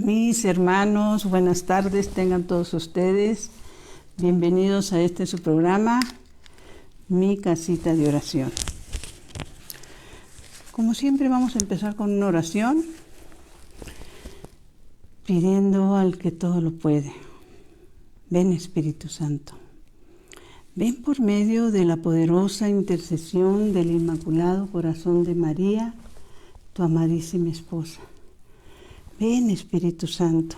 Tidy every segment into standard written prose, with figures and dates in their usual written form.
Mis hermanos, buenas tardes, tengan todos ustedes. Bienvenidos a su programa, Mi Casita de Oración. Como siempre vamos a empezar con una oración, pidiendo al que todo lo puede. Ven Espíritu Santo, ven por medio de la poderosa intercesión del Inmaculado Corazón de María, tu amadísima esposa. Ven Espíritu Santo,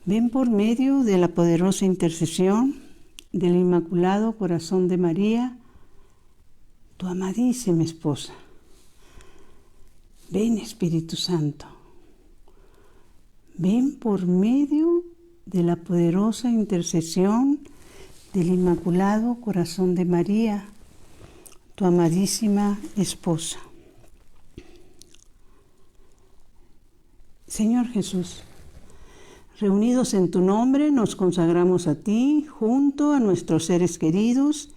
ven por medio de la poderosa intercesión del Inmaculado Corazón de María, tu amadísima esposa. Ven Espíritu Santo, ven por medio de la poderosa intercesión del Inmaculado Corazón de María, tu amadísima esposa. Señor Jesús, reunidos en tu nombre, nos consagramos a ti, junto a nuestros seres queridos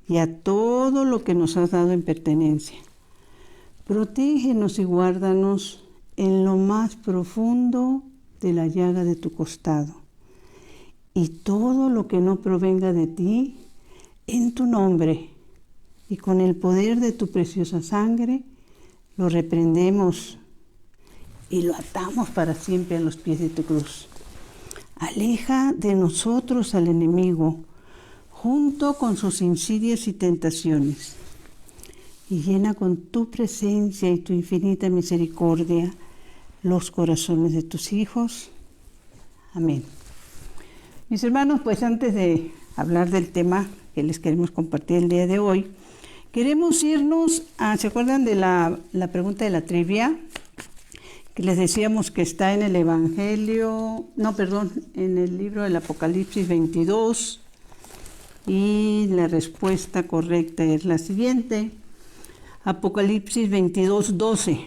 y a todo lo que nos has dado en pertenencia. Protégenos y guárdanos en lo más profundo de la llaga de tu costado. Y todo lo que no provenga de ti, en tu nombre y con el poder de tu preciosa sangre, lo reprendemos y lo atamos para siempre a los pies de tu cruz. Aleja de nosotros al enemigo, junto con sus insidias y tentaciones, y llena con tu presencia y tu infinita misericordia los corazones de tus hijos. Amén. Mis hermanos, pues antes de hablar del tema que les queremos compartir el día de hoy, queremos irnos a, ¿se acuerdan de la pregunta de la trivia? Que les decíamos que está en el en el libro del Apocalipsis 22, y la respuesta correcta es la siguiente: Apocalipsis 22, 12.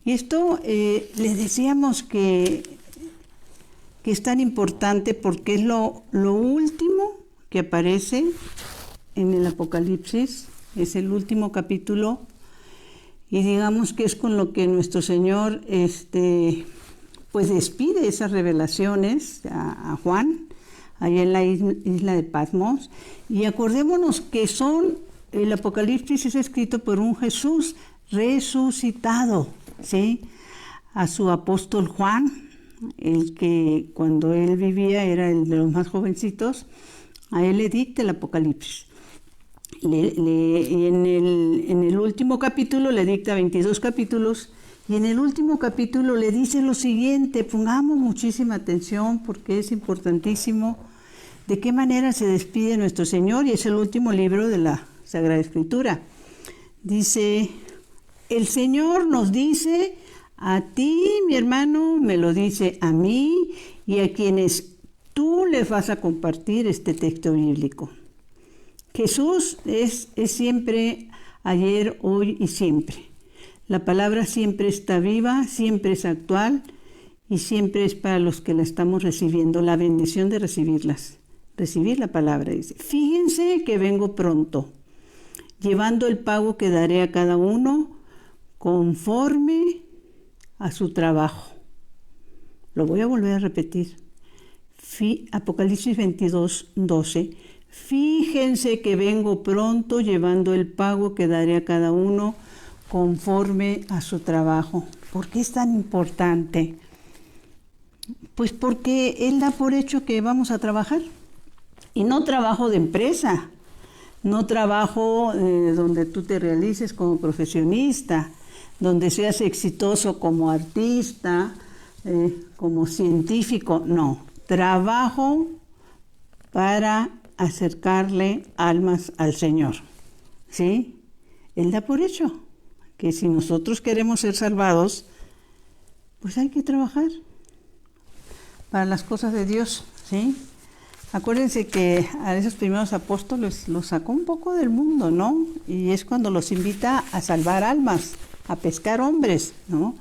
Y esto les decíamos que es tan importante porque es lo último que aparece en el Apocalipsis, es el último capítulo. Y digamos que es con lo que nuestro Señor pues despide esas revelaciones a Juan, allá en la isla de Patmos. Y acordémonos que el Apocalipsis es escrito por un Jesús resucitado, ¿sí? A su apóstol Juan, el que cuando él vivía era el de los más jovencitos, a él le dicta el Apocalipsis. En el último capítulo le dicta 22 capítulos, y en el último capítulo le dice lo siguiente: pongamos muchísima atención porque es importantísimo de qué manera se despide nuestro Señor, y es el último libro de la Sagrada Escritura. Dice: el Señor nos dice a ti, mi hermano, me lo dice a mí y a quienes tú les vas a compartir este texto bíblico. Jesús es siempre, ayer, hoy y siempre. La palabra siempre está viva, siempre es actual y siempre es para los que la estamos recibiendo, la bendición de recibirlas. Recibir la palabra, dice: fíjense que vengo pronto, llevando el pago que daré a cada uno conforme a su trabajo. Lo voy a volver a repetir. Apocalipsis 22, 12. Fíjense que vengo pronto, llevando el pago que daré a cada uno conforme a su trabajo. ¿Por qué es tan importante? Pues porque Él da por hecho que vamos a trabajar. Y no trabajo de empresa, no trabajo donde tú te realices como profesionista, donde seas exitoso como artista, como científico. No, trabajo para acercarle almas al Señor, ¿sí? Él da por hecho que si nosotros queremos ser salvados, pues hay que trabajar para las cosas de Dios, ¿sí? Acuérdense que a esos primeros apóstoles los sacó un poco del mundo, ¿no? Y es cuando los invita a salvar almas, a pescar hombres, ¿no?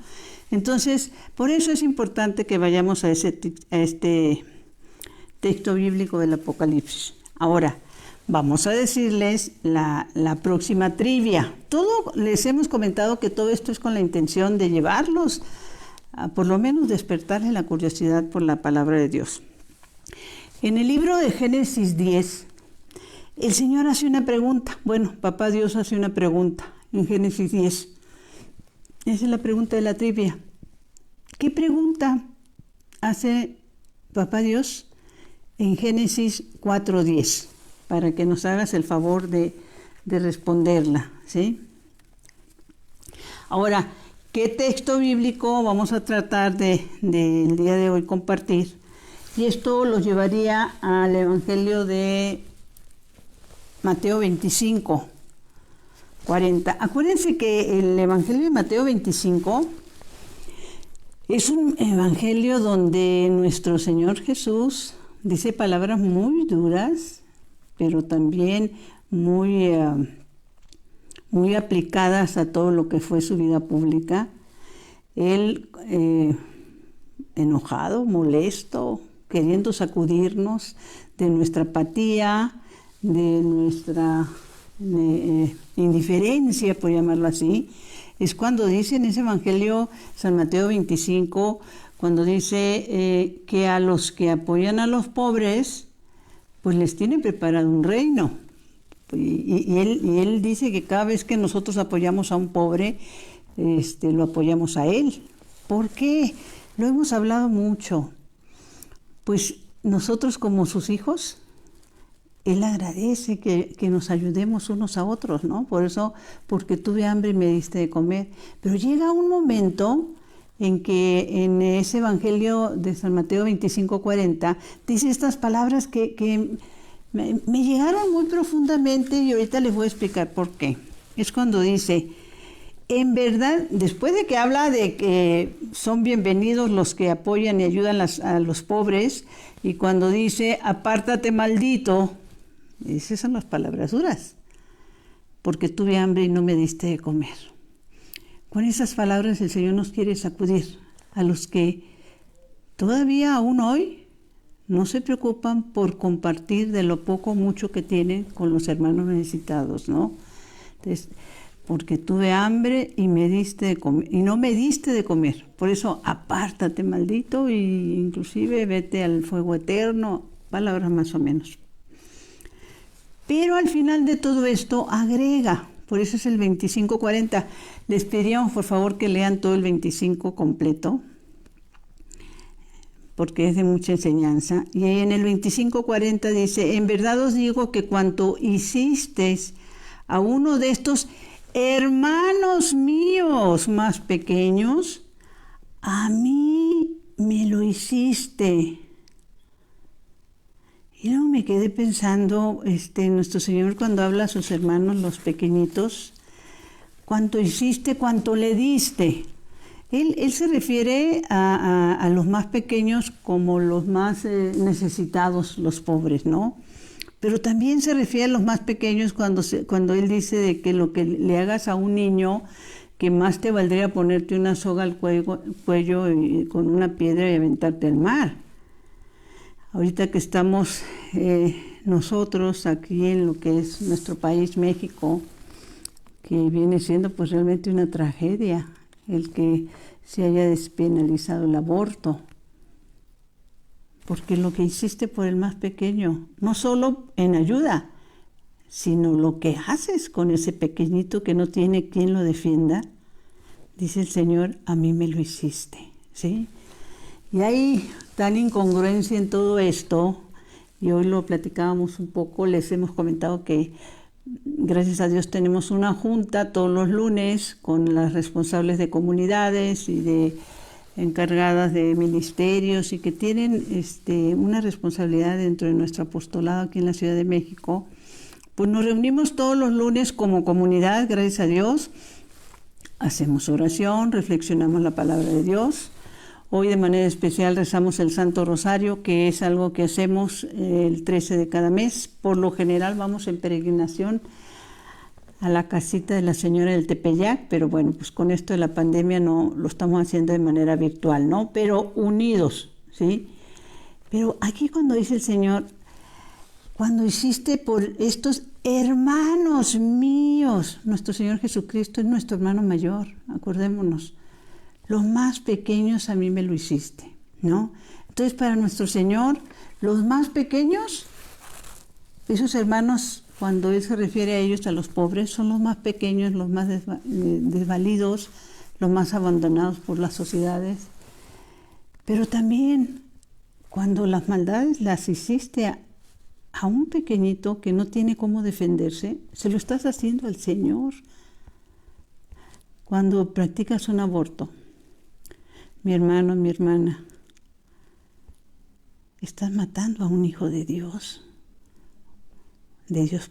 Entonces, por eso es importante que vayamos a este texto bíblico del Apocalipsis. Ahora, vamos a decirles la próxima trivia. Les hemos comentado que todo esto es con la intención de llevarlos por lo menos despertarle la curiosidad por la palabra de Dios. En el libro de Génesis 10, el Señor hace una pregunta. Bueno, Papá Dios hace una pregunta en Génesis 10. Esa es la pregunta de la trivia. ¿Qué pregunta hace Papá Dios en Génesis 4:10? Para que nos hagas el favor de responderla, ¿sí? Ahora, ¿qué texto bíblico vamos a tratar del día de hoy compartir? Y esto lo llevaría al Evangelio de Mateo 25, 40. Acuérdense que el Evangelio de Mateo 25 es un evangelio donde nuestro Señor Jesús dice palabras muy duras, pero también muy aplicadas a todo lo que fue su vida pública. Él enojado, molesto, queriendo sacudirnos de nuestra apatía, de nuestra indiferencia, por llamarlo así, es cuando dice en ese Evangelio San Mateo 25, cuando dice que a los que apoyan a los pobres, pues les tiene preparado un reino. Y él dice que cada vez que nosotros apoyamos a un pobre, lo apoyamos a él. ¿Por qué? Lo hemos hablado mucho. Pues nosotros como sus hijos, él agradece que nos ayudemos unos a otros, ¿no? Por eso, porque tuve hambre y me diste de comer. Pero llega un momento en que en ese Evangelio de San Mateo 25:40 dice estas palabras que me llegaron muy profundamente y ahorita les voy a explicar por qué. Es cuando dice, en verdad, después de que habla de que son bienvenidos los que apoyan y ayudan a los pobres, y cuando dice, apártate maldito, esas son las palabras duras, porque tuve hambre y no me diste de comer. Con esas palabras el Señor nos quiere sacudir a los que todavía aún hoy no se preocupan por compartir de lo poco o mucho que tienen con los hermanos necesitados, ¿no? Entonces, porque tuve hambre y me diste de comer, y no me diste de comer. Por eso, apártate, maldito, y inclusive vete al fuego eterno, palabras más o menos. Pero al final de todo esto agrega, por eso es el 25:40. Les pediríamos por favor que lean todo el 25 completo, porque es de mucha enseñanza. Y en el 25:40 dice, en verdad os digo que cuanto hicisteis a uno de estos hermanos míos más pequeños, a mí me lo hiciste. Y luego me quedé pensando, nuestro Señor cuando habla a sus hermanos, los pequeñitos, cuánto hiciste, cuánto le diste. Él se refiere a los más pequeños como los más necesitados, los pobres, ¿no? Pero también se refiere a los más pequeños cuando él dice de que lo que le hagas a un niño, que más te valdría ponerte una soga al cuello y con una piedra y aventarte al mar. Ahorita que estamos nosotros aquí en lo que es nuestro país, México, que viene siendo pues realmente una tragedia el que se haya despenalizado el aborto. Porque lo que hiciste por el más pequeño, no solo en ayuda, sino lo que haces con ese pequeñito que no tiene quien lo defienda, dice el Señor, a mí me lo hiciste, ¿sí? Y hay tal incongruencia en todo esto, y hoy lo platicábamos un poco, les hemos comentado que gracias a Dios tenemos una junta todos los lunes con las responsables de comunidades y de encargadas de ministerios y que tienen una responsabilidad dentro de nuestro apostolado aquí en la Ciudad de México. Pues nos reunimos todos los lunes como comunidad, gracias a Dios, hacemos oración, reflexionamos la palabra de Dios. Hoy de manera especial rezamos el Santo Rosario, que es algo que hacemos el 13 de cada mes. Por lo general vamos en peregrinación a la casita de la Señora del Tepeyac, pero bueno, pues con esto de la pandemia no lo estamos haciendo de manera virtual, ¿no? Pero unidos, ¿sí? Pero aquí cuando dice el Señor, cuando hiciste por estos hermanos míos, nuestro Señor Jesucristo es nuestro hermano mayor, acordémonos. los más pequeños a mí me lo hiciste, ¿no? Entonces, para nuestro Señor, los más pequeños, esos hermanos, cuando Él se refiere a ellos, a los pobres, son los más pequeños, los más desvalidos, los más abandonados por las sociedades. Pero también, cuando las maldades las hiciste a un pequeñito que no tiene cómo defenderse, se lo estás haciendo al Señor. Cuando practicas un aborto, mi hermano, mi hermana, estás matando a un hijo de Dios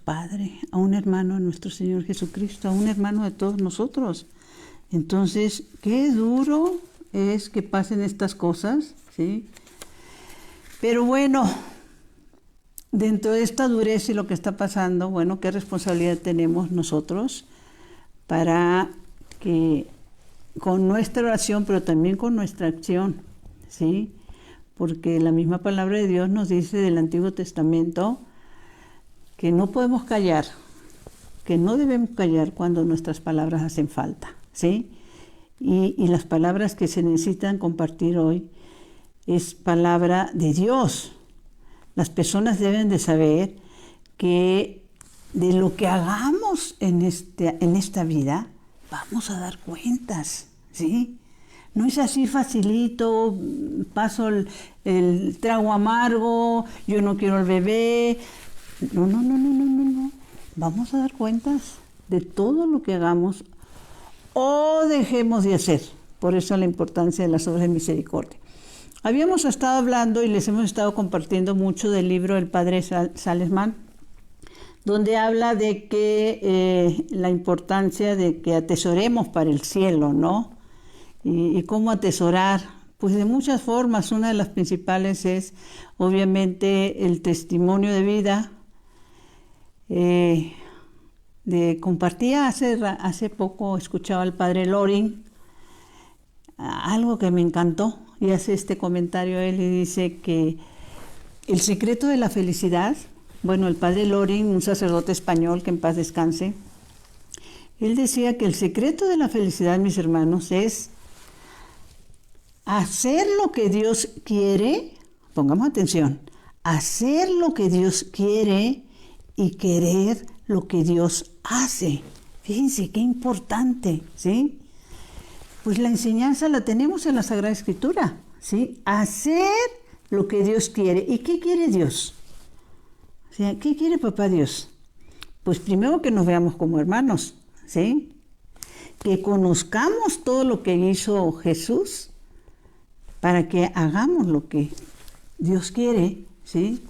Padre, a un hermano de nuestro Señor Jesucristo, a un hermano de todos nosotros. Entonces, qué duro es que pasen estas cosas, ¿sí? Pero bueno, dentro de esta dureza y lo que está pasando, bueno, ¿qué responsabilidad tenemos nosotros para que con nuestra oración, pero también con nuestra acción, ¿sí? Porque la misma palabra de Dios nos dice del Antiguo Testamento que no podemos callar, que no debemos callar cuando nuestras palabras hacen falta, ¿sí? Y las palabras que se necesitan compartir hoy es palabra de Dios. Las personas deben de saber que de lo que hagamos en esta vida, vamos a dar cuentas, ¿sí? No es así facilito, paso el trago amargo, yo no quiero al bebé. No. Vamos a dar cuentas de todo lo que hagamos o dejemos de hacer. Por eso la importancia de las obras de misericordia. Habíamos estado hablando y les hemos estado compartiendo mucho del libro del Padre Salesman, donde habla de que la importancia de que atesoremos para el cielo, ¿no? ¿Y cómo atesorar? Pues de muchas formas. Una de las principales es, obviamente, el testimonio de vida. Compartía hace poco, escuchaba al padre Loring, algo que me encantó, y hace este comentario él y dice que el secreto de la felicidad, bueno, el padre Loring, un sacerdote español que en paz descanse, él decía que el secreto de la felicidad, mis hermanos, es hacer lo que Dios quiere, pongamos atención, hacer lo que Dios quiere y querer lo que Dios hace. Fíjense qué importante, ¿sí? Pues la enseñanza la tenemos en la Sagrada Escritura, ¿sí? Hacer lo que Dios quiere. ¿Y qué quiere Dios? O sea, ¿qué quiere Papá Dios? Pues primero que nos veamos como hermanos, ¿sí? Que conozcamos todo lo que hizo Jesús para que hagamos lo que Dios quiere, ¿sí?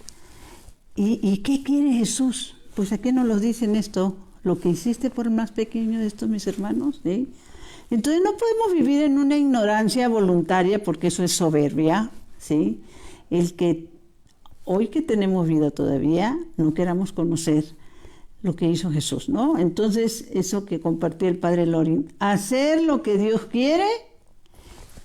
¿Y qué quiere Jesús? Pues aquí nos lo dicen esto, lo que hiciste por el más pequeño de estos mis hermanos, ¿sí? Entonces no podemos vivir en una ignorancia voluntaria porque eso es soberbia, ¿sí? El que hoy que tenemos vida todavía no queramos conocer lo que hizo Jesús, ¿no? Entonces eso que compartió el padre Loring, hacer lo que Dios quiere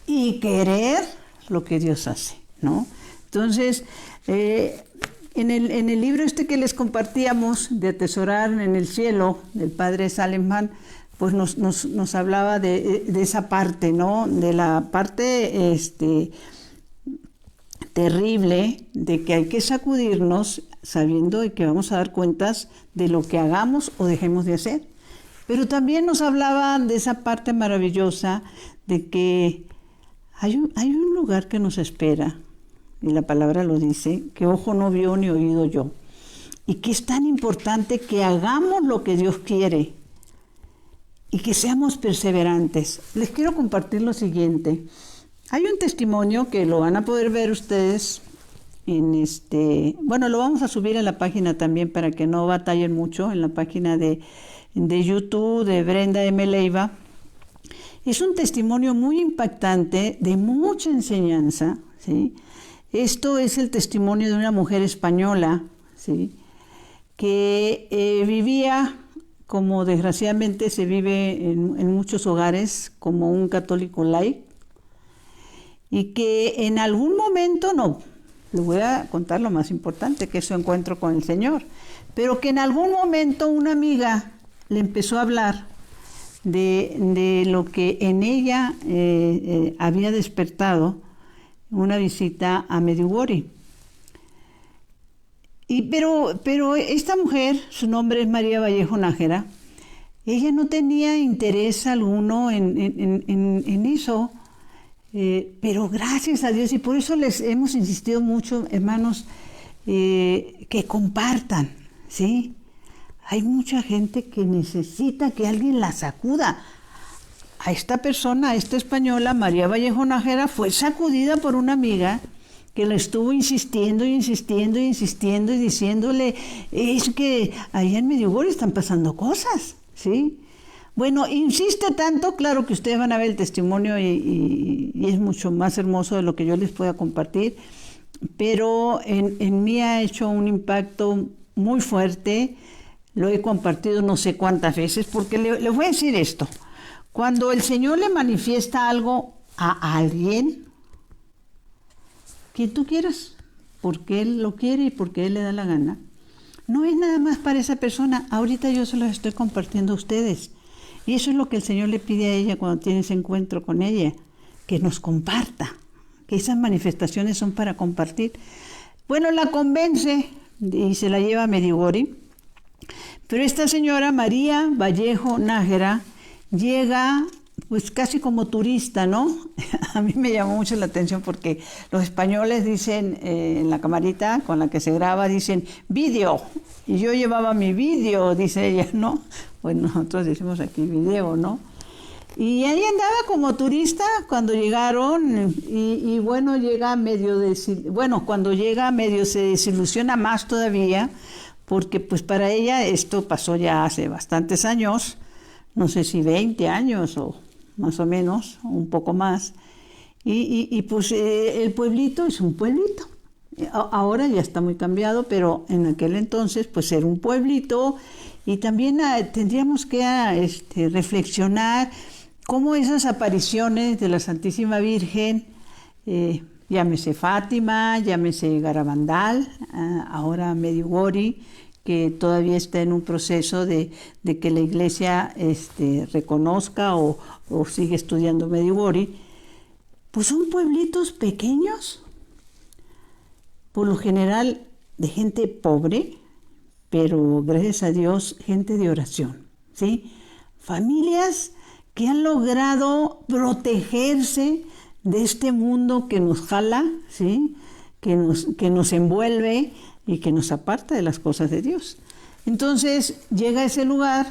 y querer lo que Dios hace, ¿no? Entonces, en el libro que les compartíamos de atesorar en el cielo, del padre Salesman, pues nos hablaba de esa parte, ¿no? De la parte terrible de que hay que sacudirnos sabiendo de que vamos a dar cuentas de lo que hagamos o dejemos de hacer. Pero también nos hablaba de esa parte maravillosa de que hay un lugar que nos espera, y la palabra lo dice, que ojo no vio ni oído yo, y que es tan importante que hagamos lo que Dios quiere y que seamos perseverantes. Les quiero compartir lo siguiente. Hay un testimonio que lo van a poder ver ustedes bueno, lo vamos a subir en la página también para que no batallen mucho, en la página de YouTube de Brenda M. Leiva. Es un testimonio muy impactante, de mucha enseñanza, ¿sí? Esto es el testimonio de una mujer española, ¿sí? Que vivía, como desgraciadamente se vive en muchos hogares, como un católico laico, y que en algún momento, les voy a contar lo más importante, que es su encuentro con el Señor, pero que en algún momento una amiga le empezó a hablar de lo que en ella había despertado una visita a Medjugorje. Pero esta mujer, su nombre es María Vallejo Nájera, ella no tenía interés alguno en eso, pero gracias a Dios, y por eso les hemos insistido mucho, hermanos, que compartan, ¿sí? Hay mucha gente que necesita que alguien la sacuda. A esta persona, a esta española, María Vallejo Nájera, fue sacudida por una amiga que le estuvo insistiendo y diciéndole, es que allá en Medjugorje están pasando cosas, ¿sí? Bueno, insiste tanto, claro que ustedes van a ver el testimonio y es mucho más hermoso de lo que yo les pueda compartir, pero en mí ha hecho un impacto muy fuerte, lo he compartido no sé cuántas veces, porque les voy a decir esto, cuando el Señor le manifiesta algo a alguien, quien tú quieras, porque Él lo quiere y porque Él le da la gana, no es nada más para esa persona. Ahorita yo se los estoy compartiendo a ustedes. Y eso es lo que el Señor le pide a ella cuando tiene ese encuentro con ella, que nos comparta, que esas manifestaciones son para compartir. Bueno, la convence y se la lleva a Medjugorje, pero esta señora María Vallejo Nájera llega pues casi como turista, ¿no? A mí me llamó mucho la atención porque los españoles dicen, en la camarita con la que se graba, dicen vídeo, y yo llevaba mi vídeo, dice ella, ¿no? Pues nosotros decimos aquí video, ¿no? Y ahí andaba como turista cuando llegaron, y bueno, cuando llega medio se desilusiona más todavía, porque pues para ella esto pasó ya hace bastantes años, no sé si 20 años o más o menos, un poco más, y pues el pueblito es un pueblito. Ahora ya está muy cambiado, pero en aquel entonces pues era un pueblito, y también tendríamos que reflexionar cómo esas apariciones de la Santísima Virgen, llámese Fátima, llámese Garabandal, ahora Medjugorje, que todavía está en un proceso de que la iglesia reconozca o sigue estudiando Medjugorje, pues son pueblitos pequeños, por lo general de gente pobre, pero gracias a Dios, gente de oración, ¿sí? Familias que han logrado protegerse de este mundo que nos jala, ¿sí? Que nos envuelve y que nos aparta de las cosas de Dios. Entonces llega a ese lugar,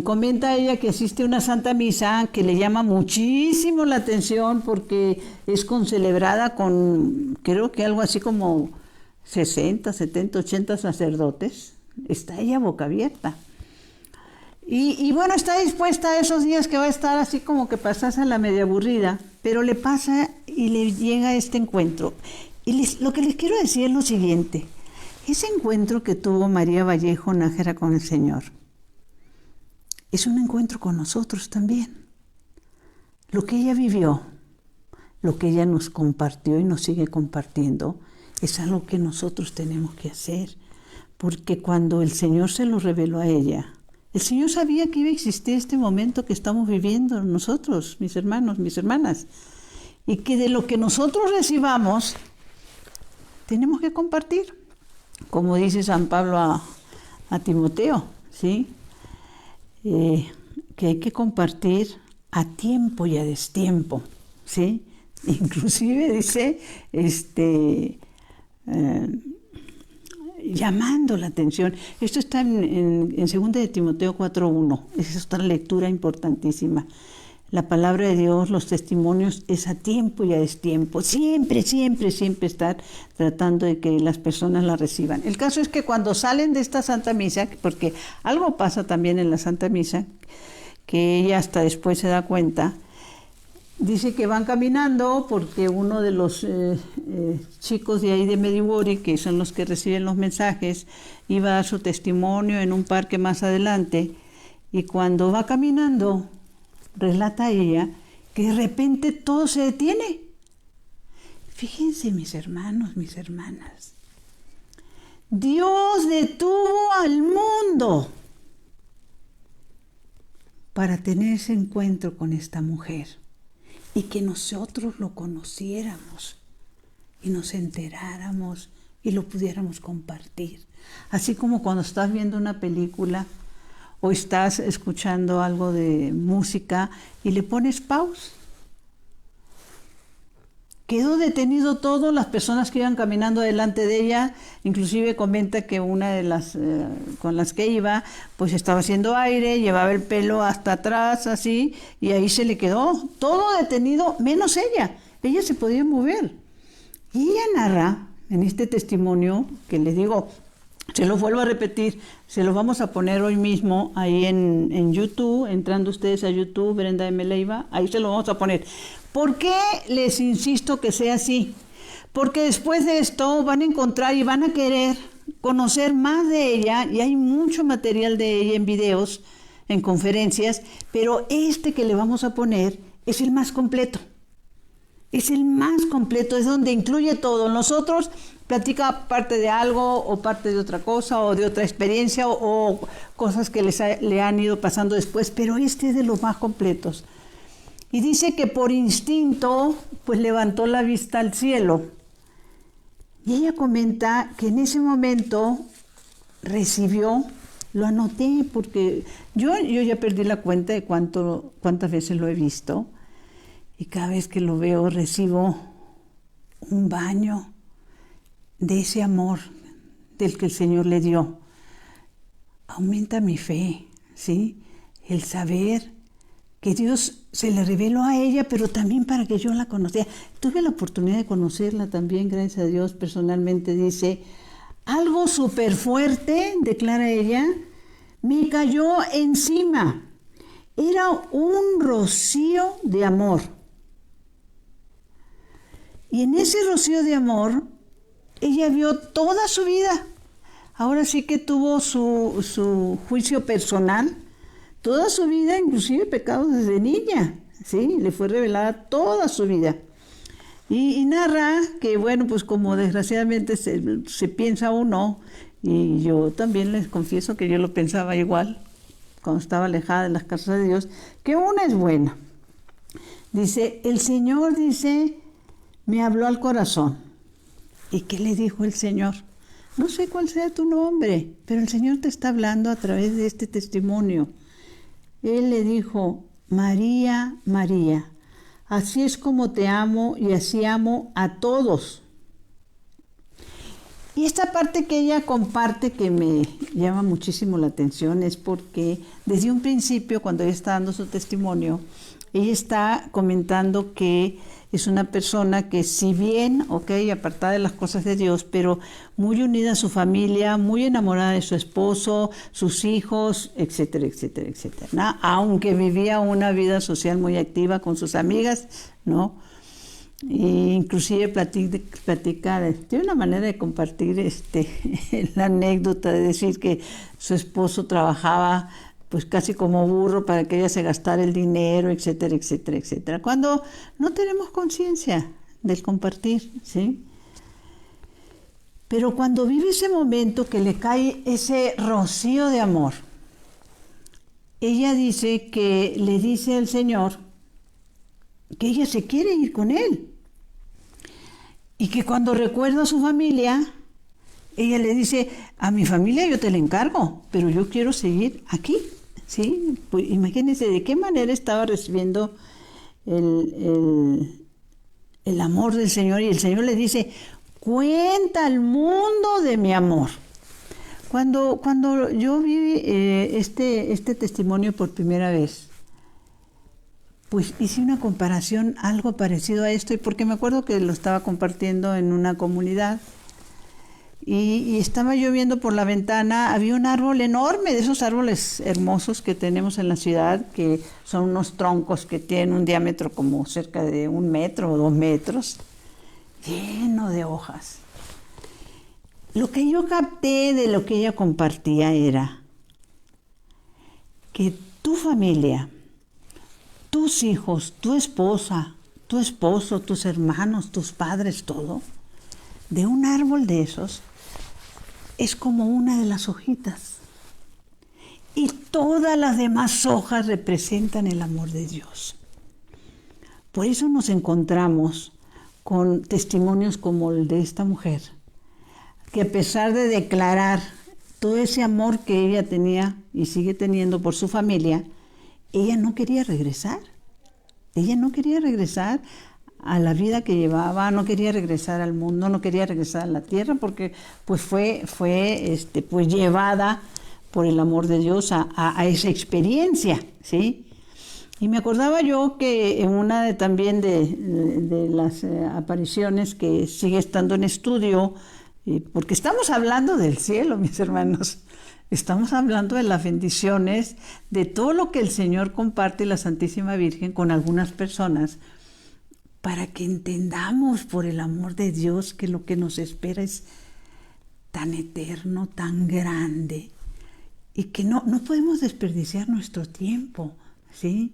comenta ella que asiste a una Santa Misa que le llama muchísimo la atención porque es concelebrada con, creo que algo así como 60, 70, 80 sacerdotes. Está ella boca abierta. Y bueno, está dispuesta a esos días que va a estar así como que pasase la media aburrida, pero le pasa y le llega este encuentro. Y lo que les quiero decir es lo siguiente, ese encuentro que tuvo María Vallejo Nájera con el Señor, es un encuentro con nosotros también. Lo que ella vivió, lo que ella nos compartió y nos sigue compartiendo, es algo que nosotros tenemos que hacer, porque cuando el Señor se lo reveló a ella, el Señor sabía que iba a existir este momento que estamos viviendo nosotros, mis hermanos, mis hermanas, y que de lo que nosotros recibamos, tenemos que compartir, como dice San Pablo a Timoteo, ¿sí? Que hay que compartir a tiempo y a destiempo, ¿sí? Inclusive dice, llamando la atención. Esto está en 2 de Timoteo 4:1, esa es otra lectura importantísima. La palabra de Dios, los testimonios, es a tiempo y a destiempo. Siempre, siempre, siempre estar tratando de que las personas la reciban. El caso es que cuando salen de esta Santa Misa, porque algo pasa también en la Santa Misa, que ella hasta después se da cuenta, dice que van caminando porque uno de los chicos de ahí de Medjugorje, que son los que reciben los mensajes, iba a dar su testimonio en un parque más adelante, y cuando va caminando, relata ella que de repente todo se detiene. Fíjense, mis hermanos, mis hermanas, Dios detuvo al mundo para tener ese encuentro con esta mujer y que nosotros lo conociéramos y nos enteráramos y lo pudiéramos compartir. Así como cuando estás viendo una película o estás escuchando algo de música y le pones pause. Quedó detenido todo, las personas que iban caminando delante de ella, inclusive comenta que una de las con las que iba, pues estaba haciendo aire, llevaba el pelo hasta atrás, así, y ahí se le quedó todo detenido, menos ella. Ella se podía mover. Y ella narra en este testimonio, que les digo, se lo vuelvo a repetir, se lo vamos a poner hoy mismo ahí en YouTube, entrando ustedes a YouTube, Brenda M. Leiva, ahí se lo vamos a poner. ¿Por qué les insisto que sea así? Porque después de esto van a encontrar y van a querer conocer más de ella, y hay mucho material de ella en videos, en conferencias, pero este que le vamos a poner es el más completo. Es el más completo, es donde incluye todo. Nosotros platica parte de algo o parte de otra cosa o de otra experiencia o cosas que le han ido pasando después, pero este es de los más completos. Y dice que por instinto, pues levantó la vista al cielo. Y ella comenta que en ese momento recibió, lo anoté porque yo ya perdí la cuenta de cuántas veces lo he visto. Y cada vez que lo veo recibo un baño de ese amor del que el Señor le dio. Aumenta mi fe, ¿sí? El saber que Dios se le reveló a ella, pero también para que yo la conociera. Tuve la oportunidad de conocerla también, gracias a Dios, personalmente. Dice, algo súper fuerte, declara ella, me cayó encima. Era un rocío de amor. Y en ese rocío de amor, ella vio toda su vida. Ahora sí que tuvo su juicio personal, toda su vida, inclusive pecados desde niña, ¿sí? Le fue revelada toda su vida. Y narra que, bueno, pues como desgraciadamente se piensa uno, y yo también les confieso que yo lo pensaba igual, cuando estaba alejada de las casas de Dios, que una es buena. Dice, el Señor, dice, me habló al corazón. ¿Y qué le dijo el Señor? No sé cuál sea tu nombre, pero el Señor te está hablando a través de este testimonio. Él le dijo, María, María, así es como te amo y así amo a todos. Y esta parte que ella comparte que me llama muchísimo la atención es porque desde un principio, cuando ella está dando su testimonio, ella está comentando que es una persona que si bien, apartada de las cosas de Dios, pero muy unida a su familia, muy enamorada de su esposo, sus hijos, etcétera, etcétera, etcétera, ¿no? Aunque vivía una vida social muy activa con sus amigas, ¿no? E inclusive platica de una manera de compartir la anécdota de decir que su esposo trabajaba pues casi como burro para que ella se gastara el dinero, etcétera, etcétera, etcétera. Cuando no tenemos conciencia del compartir, ¿sí? Pero cuando vive ese momento que le cae ese rocío de amor, ella dice que le dice al Señor que ella se quiere ir con Él. Y que cuando recuerda a su familia, ella le dice, a mi familia yo te la encargo, pero yo quiero seguir aquí. ¿Sí? Pues imagínense de qué manera estaba recibiendo el amor del Señor, y el Señor le dice, cuenta al mundo de mi amor. Cuando yo vi este testimonio por primera vez, pues hice una comparación algo parecido a esto, y porque me acuerdo que lo estaba compartiendo en una comunidad, y estaba yo viendo por la ventana, había un árbol enorme, de esos árboles hermosos que tenemos en la ciudad, que son unos troncos que tienen un diámetro como cerca de 1 metro o 2 metros, lleno de hojas. Lo que yo capté de lo que ella compartía era que tu familia, tus hijos, tu esposa, tu esposo, tus hermanos, tus padres, todo, de un árbol de esos, es como una de las hojitas. y todas las demás hojas representan el amor de Dios. Por eso nos encontramos con testimonios como el de esta mujer, que a pesar de declarar todo ese amor que ella tenía y sigue teniendo por su familia, ella no quería regresar. Ella no quería regresar a la vida que llevaba, no quería regresar al mundo, no quería regresar a la tierra, porque pues fue pues llevada por el amor de Dios a esa experiencia, ¿sí? Y me acordaba yo que en una también de las apariciones que sigue estando en estudio, porque estamos hablando del cielo, mis hermanos, estamos hablando de las bendiciones, de todo lo que el Señor comparte la Santísima Virgen con algunas personas, para que entendamos por el amor de Dios que lo que nos espera es tan eterno, tan grande, y que no podemos desperdiciar nuestro tiempo, ¿sí?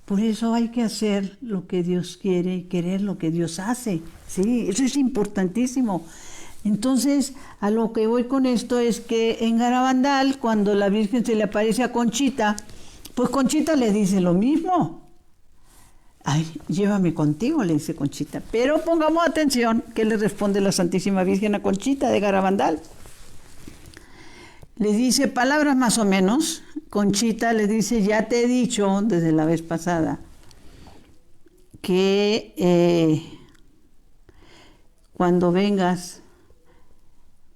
Por eso hay que hacer lo que Dios quiere y querer lo que Dios hace, ¿sí? Eso es importantísimo. Entonces, a lo que voy con esto es que en Garabandal, cuando la Virgen se le aparece a Conchita, pues Conchita le dice lo mismo. Ay, llévame contigo, le dice Conchita. Pero pongamos atención qué le responde la Santísima Virgen a Conchita de Garabandal. Le dice palabras más o menos. Conchita le dice, ya te he dicho desde la vez pasada que cuando vengas,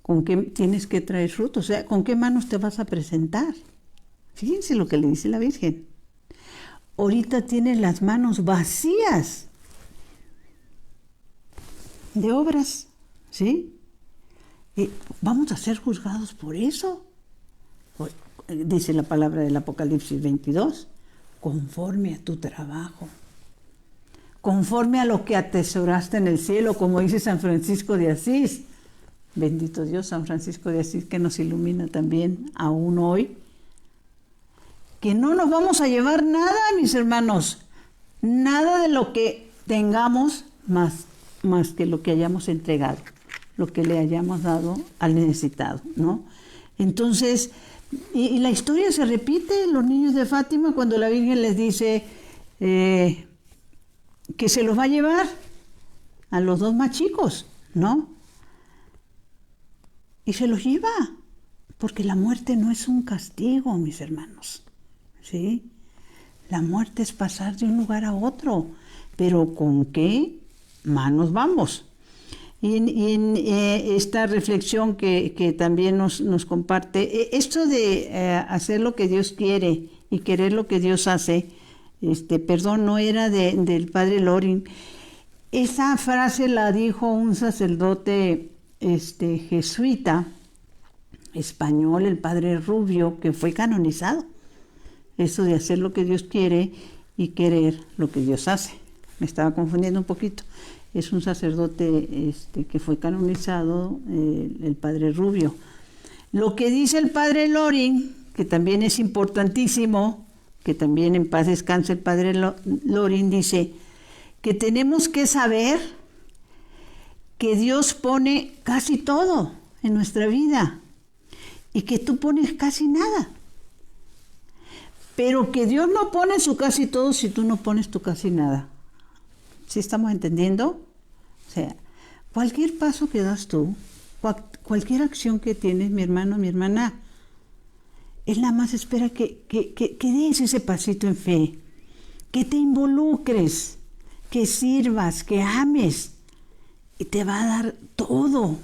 ¿con qué tienes que traer frutos? O sea, ¿con qué manos te vas a presentar? Fíjense lo que le dice la Virgen. Ahorita tienes las manos vacías de obras, ¿sí? Y vamos a ser juzgados por eso. Dice la palabra del Apocalipsis 22, conforme a tu trabajo, conforme a lo que atesoraste en el cielo, como dice San Francisco de Asís. Bendito Dios, San Francisco de Asís, que nos ilumina también aún hoy. Que no nos vamos a llevar nada, mis hermanos, nada de lo que tengamos más que lo que hayamos entregado, lo que le hayamos dado al necesitado, ¿no? Entonces, y la historia se repite, los niños de Fátima, cuando la Virgen les dice que se los va a llevar a los dos más chicos, ¿no? Y se los lleva, porque la muerte no es un castigo, mis hermanos, ¿sí? La muerte es pasar de un lugar a otro, pero ¿con qué manos vamos? Y en esta reflexión que también nos comparte, esto de hacer lo que Dios quiere y querer lo que Dios hace, no era del padre Loring. Esa frase la dijo un sacerdote jesuita español, el padre Rubio, que fue canonizado. Eso de hacer lo que Dios quiere y querer lo que Dios hace. Me estaba confundiendo un poquito. Es un sacerdote que fue canonizado, el padre Rubio. Lo que dice el padre Loring, que también es importantísimo, que también en paz descanse el padre Loring, dice que tenemos que saber que Dios pone casi todo en nuestra vida y que tú pones casi nada. Pero que Dios no pone su casi todo si tú no pones tu casi nada. ¿Sí estamos entendiendo? O sea, cualquier paso que das tú, cualquier acción que tienes, mi hermano, mi hermana, Él nada más espera que des ese pasito en fe, que te involucres, que sirvas, que ames, y te va a dar todo.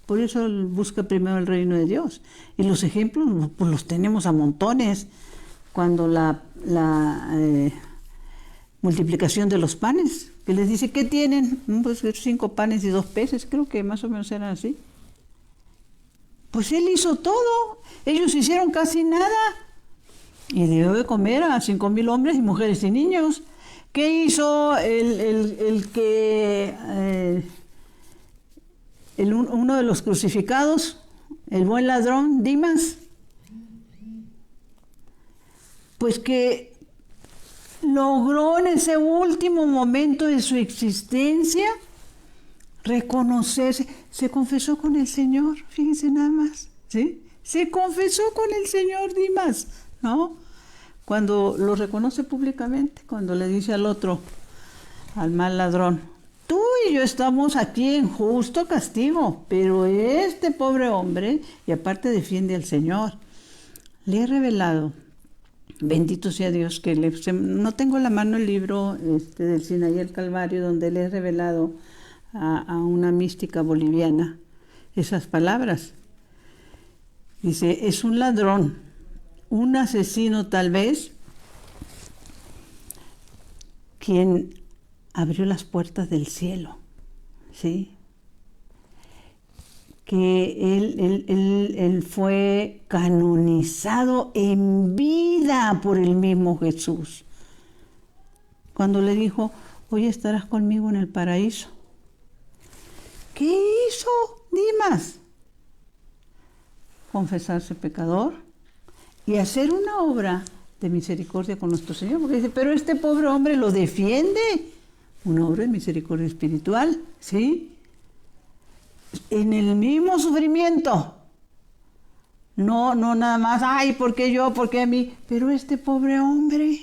Por eso Él busca primero el reino de Dios. Y los ejemplos, pues los tenemos a montones. Cuando la multiplicación de los panes, que les dice, ¿qué tienen? Pues 5 panes y 2 peces, creo que más o menos eran así. Pues Él hizo todo, ellos hicieron casi nada, y dio de comer a 5,000 hombres y mujeres y niños. ¿Qué hizo uno de los crucificados, el buen ladrón, Dimas? Pues que logró en ese último momento de su existencia reconocerse, se confesó con el Señor, fíjense nada más, ¿sí? Se confesó con el señor Dimas, ¿no? Cuando lo reconoce públicamente, cuando le dice al otro, al mal ladrón, tú y yo estamos aquí en justo castigo, pero este pobre hombre, y aparte defiende al Señor, le he revelado, bendito sea Dios, que no tengo a la mano el libro del Sinaí el Calvario, donde le he revelado a una mística boliviana esas palabras. Dice, es un ladrón, un asesino tal vez, quien abrió las puertas del cielo, ¿sí? Que él fue canonizado en vida por el mismo Jesús. Cuando le dijo, hoy estarás conmigo en el paraíso. ¿Qué hizo Dimas? Confesarse pecador y hacer una obra de misericordia con nuestro Señor, porque dice, pero este pobre hombre lo defiende, una obra de misericordia espiritual, ¿sí? En el mismo sufrimiento, no nada más, ay, ¿por qué yo? ¿Por qué a mí? Pero este pobre hombre,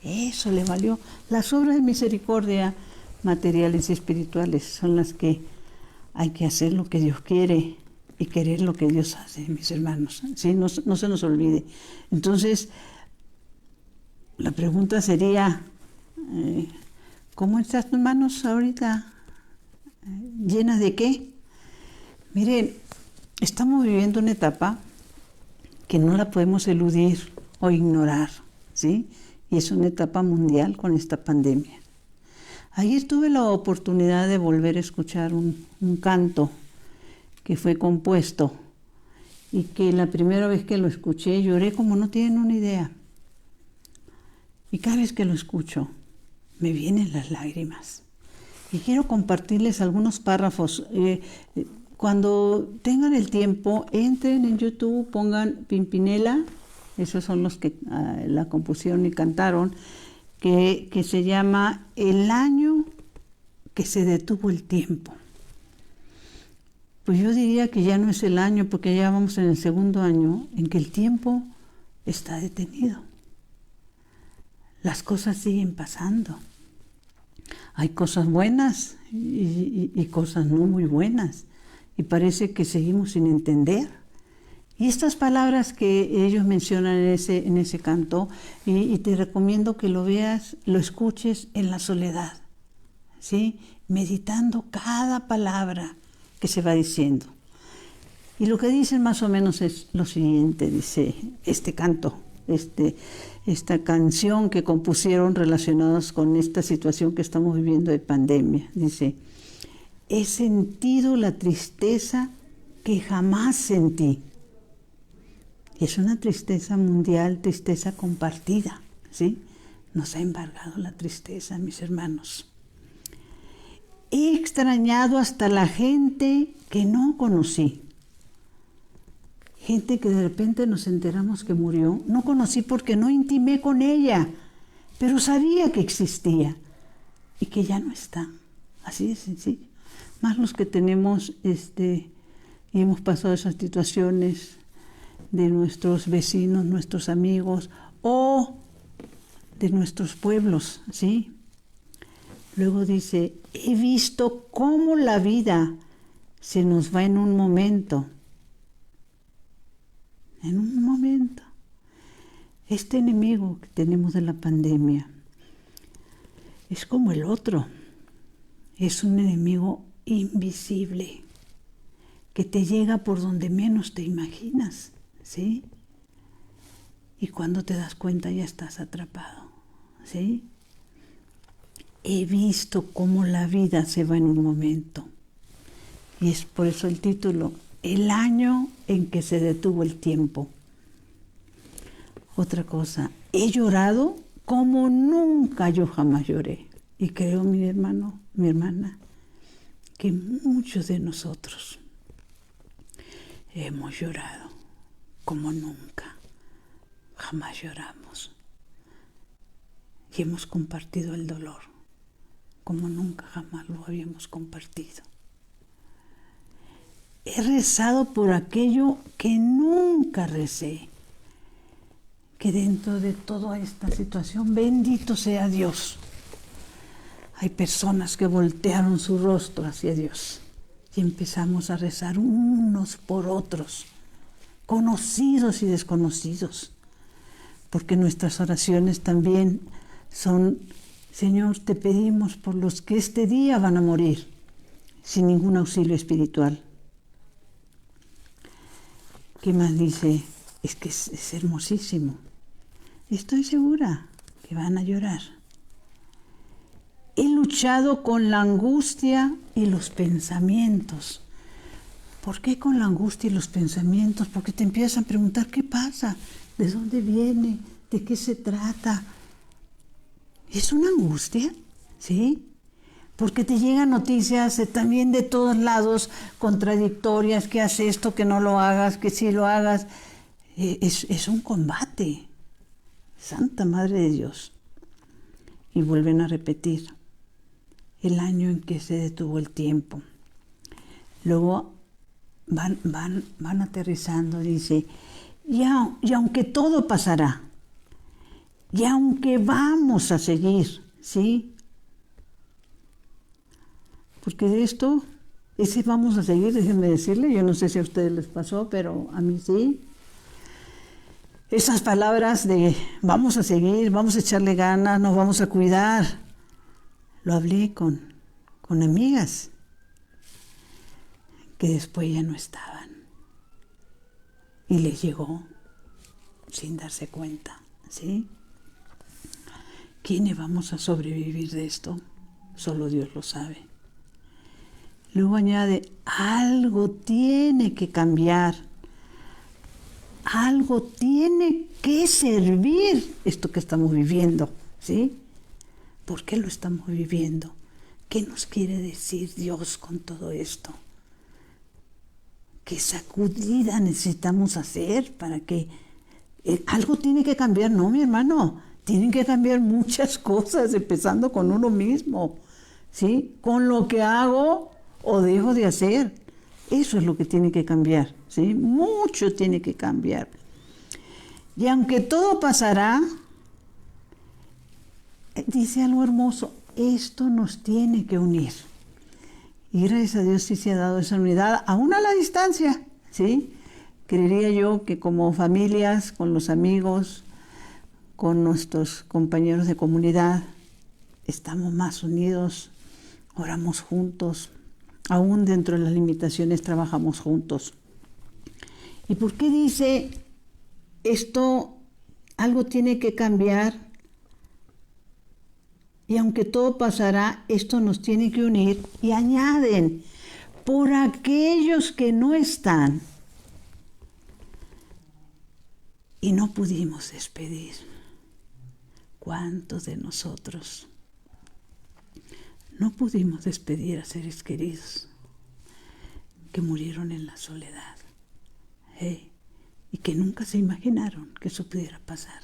eso le valió. Las obras de misericordia materiales y espirituales son las que hay que hacer lo que Dios quiere y querer lo que Dios hace, mis hermanos, ¿sí? No se nos olvide. Entonces, la pregunta sería, ¿cómo están tus manos ahorita? ¿Llenas de qué? Miren, estamos viviendo una etapa que no la podemos eludir o ignorar, ¿sí? Y es una etapa mundial con esta pandemia. Ayer tuve la oportunidad de volver a escuchar un canto que fue compuesto y que la primera vez que lo escuché lloré como no tienen una idea. Y cada vez que lo escucho me vienen las lágrimas. Y quiero compartirles algunos párrafos. Cuando tengan el tiempo, entren en YouTube, pongan Pimpinela, esos son los que la compusieron y cantaron, que se llama El año que se detuvo el tiempo. Pues yo diría que ya no es el año, porque ya vamos en el segundo año en que el tiempo está detenido. Las cosas siguen pasando. Hay cosas buenas y cosas no muy buenas. Y parece que seguimos sin entender. Y estas palabras que ellos mencionan en ese canto, y te recomiendo que lo veas, lo escuches en la soledad, ¿sí? Meditando cada palabra que se va diciendo. Y lo que dicen más o menos es lo siguiente, dice este canto, esta canción que compusieron relacionados con esta situación que estamos viviendo de pandemia. Dice, he sentido la tristeza que jamás sentí. Y es una tristeza mundial, tristeza compartida, ¿sí? Nos ha embargado la tristeza, mis hermanos. He extrañado hasta la gente que no conocí. Gente que de repente nos enteramos que murió. No conocí porque no intimé con ella, pero sabía que existía y que ya no está. Así de sencillo. Más los que tenemos y hemos pasado esas situaciones de nuestros vecinos, nuestros amigos o de nuestros pueblos, ¿sí? Luego dice, he visto cómo la vida se nos va en un momento. En un momento. Este enemigo que tenemos de la pandemia es como el otro. Es un enemigo invisible que te llega por donde menos te imaginas, ¿sí? Y cuando te das cuenta ya estás atrapado, ¿sí? He visto cómo la vida se va en un momento. Y es por eso el título, El año en que se detuvo el tiempo. Otra cosa, he llorado como nunca yo jamás lloré. Y creo, mi hermano, mi hermana, que muchos de nosotros hemos llorado como nunca jamás lloramos. Y hemos compartido el dolor como nunca jamás lo habíamos compartido. he rezado por aquello que nunca recé. Que dentro de toda esta situación, bendito sea Dios, hay personas que voltearon su rostro hacia Dios y empezamos a rezar unos por otros, conocidos y desconocidos, porque nuestras oraciones también son: Señor, te pedimos por los que este día van a morir sin ningún auxilio espiritual. ¿Qué más dice? Es que es hermosísimo. Estoy segura que van a llorar. He luchado con la angustia y los pensamientos. ¿Por qué con la angustia y los pensamientos? Porque te empiezas a preguntar qué pasa, de dónde viene, de qué se trata. Es una angustia, ¿sí? Porque te llegan noticias también de todos lados, contradictorias, que haz esto, que no lo hagas, que sí lo hagas. Es un combate. Santa Madre de Dios. Y vuelven a repetir el año en que se detuvo el tiempo. Luego van aterrizando, dice, y aunque todo pasará, y aunque vamos a seguir, ¿sí? Porque de esto, ese vamos a seguir, déjenme decirle, yo no sé si a ustedes les pasó, pero a mí sí. Esas palabras de vamos a seguir, vamos a echarle ganas, nos vamos a cuidar, lo hablé con amigas que después ya no estaban y les llegó sin darse cuenta, ¿sí? ¿Quiénes vamos a sobrevivir de esto? Solo Dios lo sabe. Luego añade, algo tiene que cambiar. Algo tiene que servir esto que estamos viviendo, ¿sí? ¿Por qué lo estamos viviendo? ¿Qué nos quiere decir Dios con todo esto? ¿Qué sacudida necesitamos hacer para que algo tiene que cambiar? No, mi hermano, tienen que cambiar muchas cosas, empezando con uno mismo, ¿sí? Con lo que hago o dejo de hacer. Eso es lo que tiene que cambiar, ¿sí? Mucho tiene que cambiar. Y aunque todo pasará, dice algo hermoso, esto nos tiene que unir. Y gracias a Dios sí se ha dado esa unidad, aún a la distancia, ¿sí? Creería yo que como familias, con los amigos, con nuestros compañeros de comunidad, estamos más unidos, oramos juntos, aún dentro de las limitaciones trabajamos juntos. ¿Y por qué dice esto? Algo tiene que cambiar y aunque todo pasará, esto nos tiene que unir. Y añaden, por aquellos que no están y no pudimos despedir. ¿Cuántos de nosotros no pudimos despedir a seres queridos que murieron en la soledad? Y que nunca se imaginaron que eso pudiera pasar.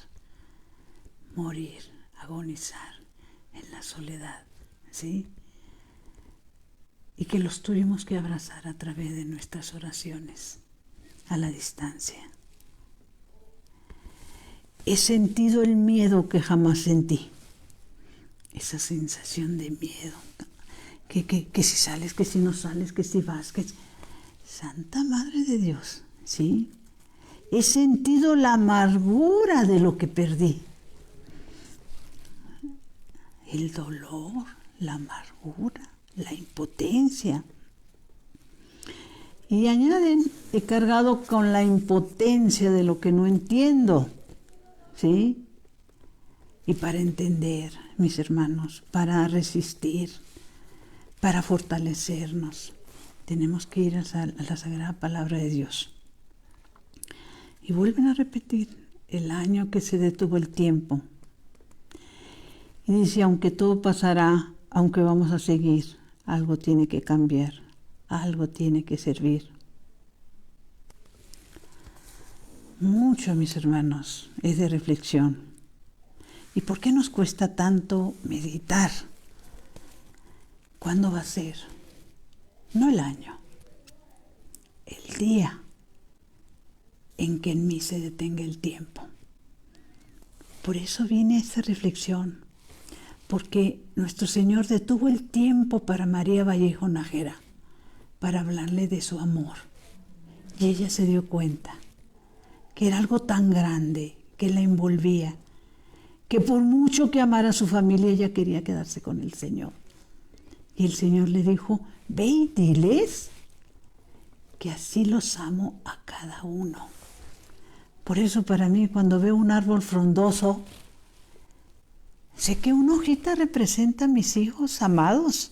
Morir, agonizar en la soledad, ¿sí? Y que los tuvimos que abrazar a través de nuestras oraciones, a la distancia. He sentido el miedo que jamás sentí. Esa sensación de miedo. Que si sales, que si no sales, que si vas, que... Santa Madre de Dios, ¿sí? He sentido la amargura de lo que perdí. El dolor, la amargura, la impotencia. Y añaden, he cargado con la impotencia de lo que no entiendo, ¿sí? Y para entender, mis hermanos, para resistir, para fortalecernos, tenemos que ir a la Sagrada Palabra de Dios. Y vuelven a repetir, el año que se detuvo el tiempo. Y dice, aunque todo pasará, aunque vamos a seguir, algo tiene que cambiar, algo tiene que servir. Mucho, mis hermanos, es de reflexión. ¿Y por qué nos cuesta tanto meditar? ¿Cuándo va a ser? No el año, el día en que en mí se detenga el tiempo. Por eso viene esta reflexión, porque nuestro Señor detuvo el tiempo para María Vallejo Nájera, para hablarle de su amor. Y ella se dio cuenta que era algo tan grande que la envolvía, que por mucho que amara a su familia, ella quería quedarse con el Señor. Y el Señor le dijo, ve y diles que así los amo a cada uno. Por eso para mí, cuando veo un árbol frondoso, sé que una hojita representa a mis hijos amados,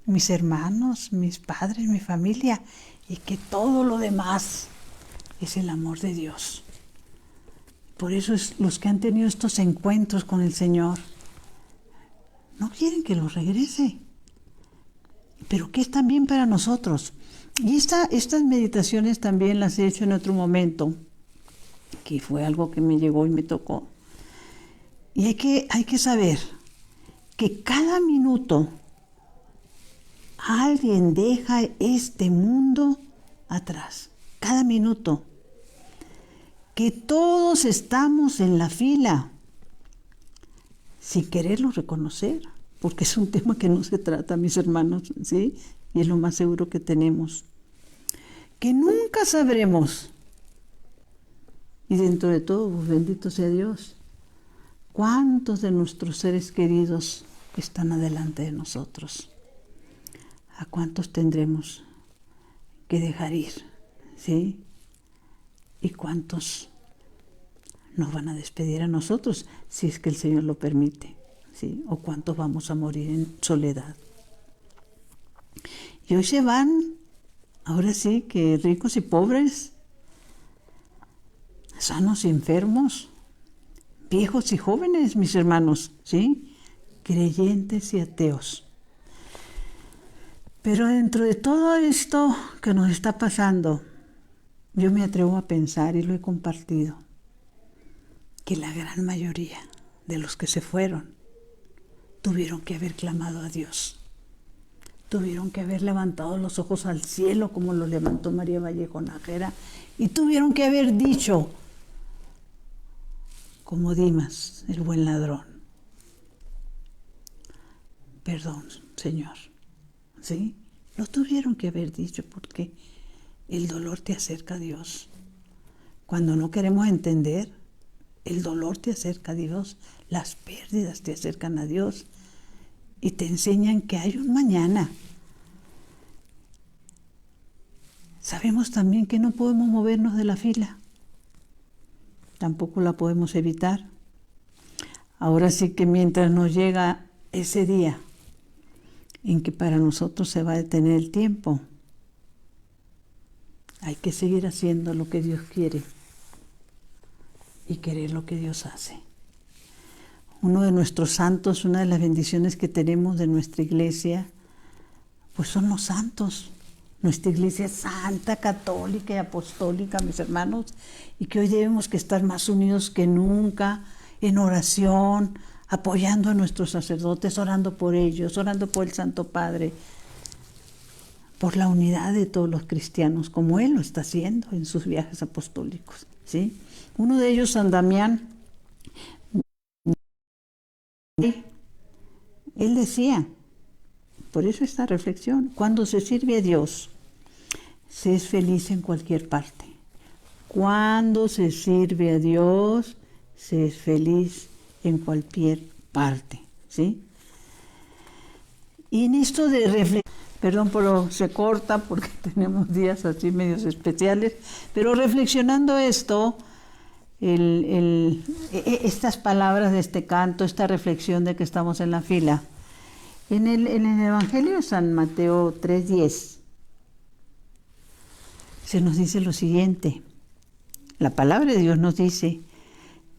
mis hermanos, mis padres, mi familia, y que todo lo demás es el amor de Dios. Por eso los que han tenido estos encuentros con el Señor no quieren que los regrese, pero que es también para nosotros. Y estas meditaciones también las he hecho en otro momento, que fue algo que me llegó y me tocó. Y hay que saber que cada minuto alguien deja este mundo atrás. Cada minuto. Que todos estamos en la fila, sin quererlo reconocer, porque es un tema que no se trata, mis hermanos, ¿sí? Y es lo más seguro que tenemos. Que nunca sabremos, y dentro de todo, pues, bendito sea Dios, cuántos de nuestros seres queridos están adelante de nosotros. ¿A cuántos tendremos que dejar ir? ¿Sí? ¿Y cuántos nos van a despedir a nosotros, si es que el Señor lo permite? ¿Sí? ¿O cuántos vamos a morir en soledad? Y hoy se van, ahora sí, que ricos y pobres, sanos y enfermos, viejos y jóvenes, mis hermanos, ¿sí? Creyentes y ateos. Pero dentro de todo esto que nos está pasando, yo me atrevo a pensar, y lo he compartido, que la gran mayoría de los que se fueron tuvieron que haber clamado a Dios. Tuvieron que haber levantado los ojos al cielo como lo levantó María Vallejo Nájera, y tuvieron que haber dicho, como Dimas, el buen ladrón, perdón, Señor. ¿Sí? Lo tuvieron que haber dicho, porque el dolor te acerca a Dios. Cuando no queremos entender, el dolor te acerca a Dios, las pérdidas te acercan a Dios y te enseñan que hay un mañana. Sabemos también que no podemos movernos de la fila, tampoco la podemos evitar. Ahora sí que mientras nos llega ese día en que para nosotros se va a detener el tiempo, hay que seguir haciendo lo que Dios quiere y querer lo que Dios hace. Uno de nuestros santos, una de las bendiciones que tenemos de nuestra iglesia, pues son los santos. Nuestra iglesia es santa, católica y apostólica, mis hermanos, y que hoy debemos que estar más unidos que nunca, en oración, apoyando a nuestros sacerdotes, orando por ellos, orando por el Santo Padre, por la unidad de todos los cristianos, como Él lo está haciendo en sus viajes apostólicos, ¿sí? Uno de ellos, San Damián, él decía, por eso esta reflexión, cuando se sirve a Dios, se es feliz en cualquier parte. Cuando se sirve a Dios, se es feliz en cualquier parte, ¿sí? Y en esto de reflexión, perdón, pero se corta porque tenemos días así medios especiales, pero reflexionando esto, estas palabras de este canto, esta reflexión de que estamos en la fila, en el Evangelio de San Mateo 3:10, se nos dice lo siguiente. La palabra de Dios nos dice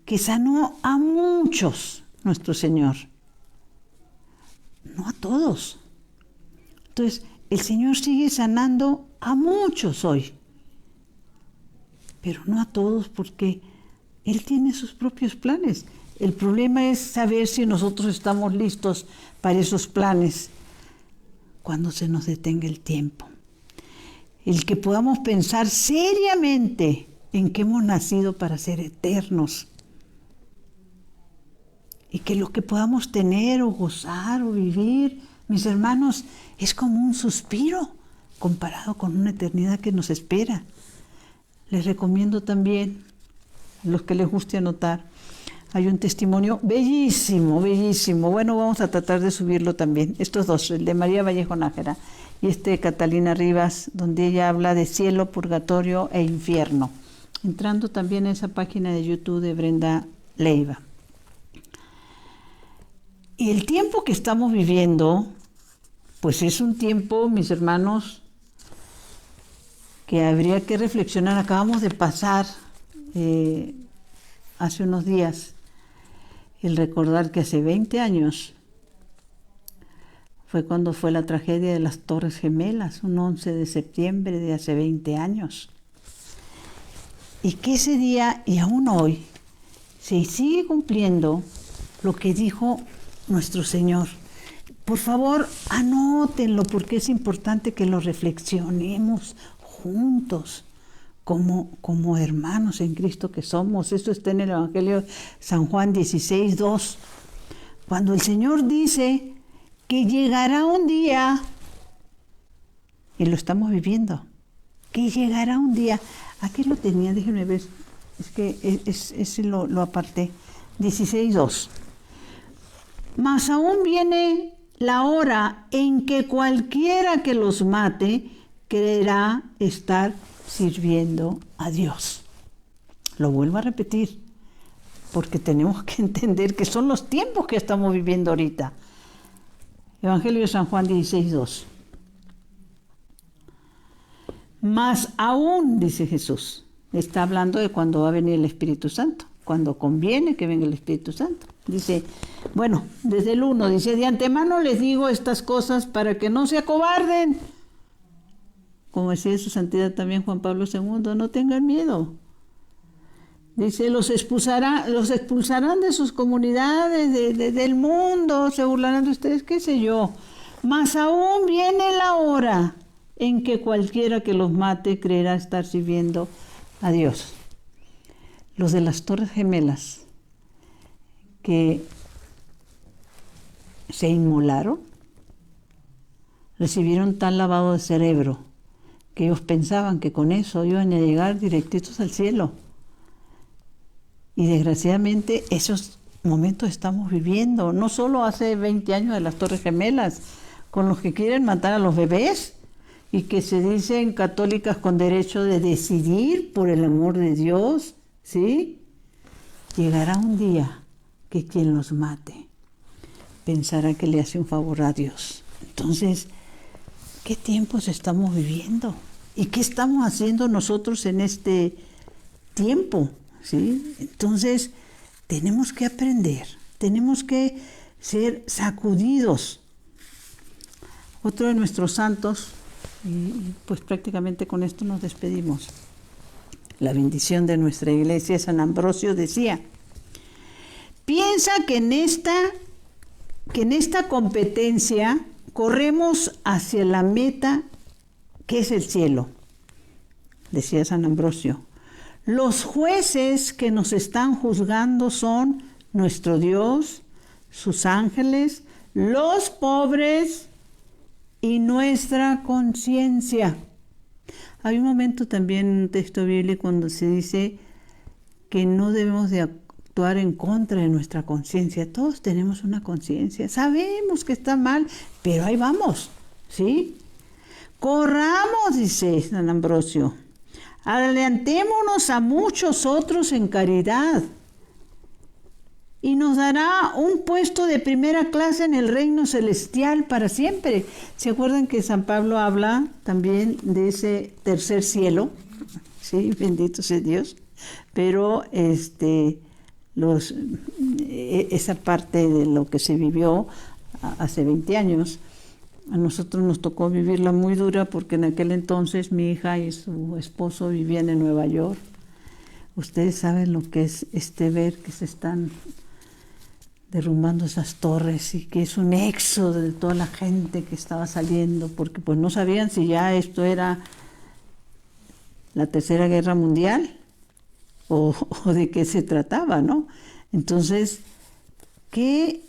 que sanó a muchos nuestro Señor, no a todos. Entonces, el Señor sigue sanando a muchos hoy, pero no a todos, porque Él tiene sus propios planes. El problema es saber si nosotros estamos listos para esos planes cuando se nos detenga el tiempo. el que podamos pensar seriamente en que hemos nacido para ser eternos. Y que lo que podamos tener o gozar o vivir, mis hermanos, es como un suspiro comparado con una eternidad que nos espera. Les recomiendo también, a los que les guste anotar, hay un testimonio bellísimo, bellísimo. Bueno, vamos a tratar de subirlo también. Estos dos, el de María Vallejo Nájera y este de Catalina Rivas, donde ella habla de cielo, purgatorio e infierno. Entrando también a esa página de YouTube de Brenda Leiva. Y el tiempo que estamos viviendo, pues es un tiempo, mis hermanos, que habría que reflexionar. Acabamos de pasar hace unos días el recordar que hace 20 años fue cuando fue la tragedia de las Torres Gemelas, un 11 de septiembre de hace 20 años. Y que ese día y aún hoy se sigue cumpliendo lo que dijo nuestro Señor. Por favor, anótenlo porque es importante que lo reflexionemos juntos como hermanos en Cristo que somos. Esto está en el Evangelio de San Juan 16:2. Cuando el Señor dice que llegará un día, y lo estamos viviendo, que llegará un día. Aquí lo tenía, déjenme ver, es que ese lo aparté. 16:2. Mas aún viene la hora en que cualquiera que los mate creerá estar sirviendo a Dios. Lo vuelvo a repetir, porque tenemos que entender que son los tiempos que estamos viviendo ahorita. Evangelio de San Juan 16:2. Más aún, dice Jesús, está hablando de cuando va a venir el Espíritu Santo, cuando conviene que venga el Espíritu Santo. Dice, bueno, desde el 1, dice, de antemano les digo estas cosas para que no se acobarden. Como decía su santidad también Juan Pablo II, no tengan miedo. Dice, los expulsarán de sus comunidades, del mundo, se burlarán de ustedes, qué sé yo. Mas aún viene la hora en que cualquiera que los mate creerá estar sirviendo a Dios. Los de las Torres Gemelas, que se inmolaron, recibieron tal lavado de cerebro que ellos pensaban que con eso iban a llegar directitos al cielo. Y desgraciadamente esos momentos estamos viviendo, no solo hace 20 años de las Torres Gemelas, con los que quieren matar a los bebés y que se dicen católicas con derecho de decidir por el amor de Dios, ¿sí? Llegará un día que quien los mate pensará que le hace un favor a Dios. Entonces, ¿qué tiempos estamos viviendo? ¿Y qué estamos haciendo nosotros en este tiempo? ¿Sí? Entonces, tenemos que aprender, tenemos que ser sacudidos. Otro de nuestros santos, y pues prácticamente con esto nos despedimos. La bendición de nuestra iglesia, San Ambrosio, decía, piensa que en esta competencia corremos hacia la meta que es el cielo, decía San Ambrosio. Los jueces que nos están juzgando son nuestro Dios, sus ángeles, los pobres y nuestra conciencia. Hay un momento también en un texto bíblico cuando se dice que no debemos de actuar en contra de nuestra conciencia. Todos tenemos una conciencia, sabemos que está mal, pero ahí vamos, ¿sí? Corramos, dice San Ambrosio, adelantémonos a muchos otros en caridad y nos dará un puesto de primera clase en el reino celestial para siempre. ¿Se acuerdan que San Pablo habla también de ese tercer cielo? Sí, bendito sea Dios. Pero esa parte de lo que se vivió hace 20 años, a nosotros nos tocó vivirla muy dura porque en aquel entonces mi hija y su esposo vivían en Nueva York. Ustedes saben lo que es ver que se están derrumbando esas torres y que es un éxodo de toda la gente que estaba saliendo porque pues no sabían si ya esto era la Tercera Guerra Mundial o de qué se trataba, ¿no? Entonces, ¿qué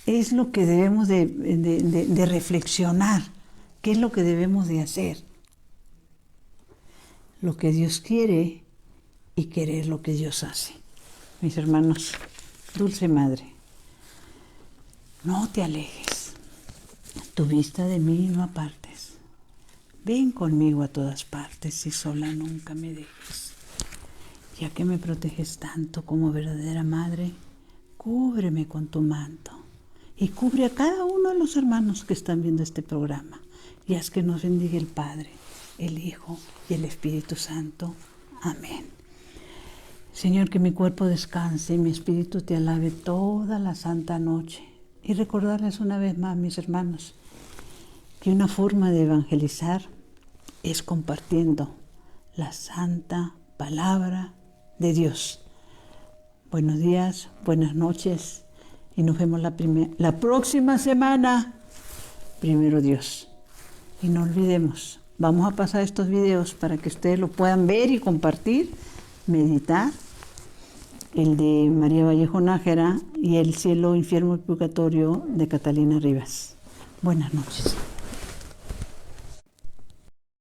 es lo que debemos de reflexionar? ¿Qué es lo que debemos de hacer? Lo que Dios quiere y querer lo que Dios hace. Mis hermanos, Dulce Madre, no te alejes, tu vista de mí no apartes. Ven conmigo a todas partes y sola nunca me dejes. Ya que me proteges tanto como verdadera madre, cúbreme con tu manto y cubre a cada uno de los hermanos que están viendo este programa y haz que nos bendiga el Padre, el Hijo y el Espíritu Santo. Amén. Señor, que mi cuerpo descanse y mi espíritu te alabe toda la santa noche. Y recordarles una vez más, mis hermanos, que una forma de evangelizar es compartiendo la santa palabra de Dios. Buenos días, buenas noches y nos vemos la próxima semana. Primero Dios. Y no olvidemos, vamos a pasar estos videos para que ustedes lo puedan ver y compartir, meditar. El de María Vallejo Nájera y El cielo, infierno y purgatorio de Catalina Rivas. Buenas noches.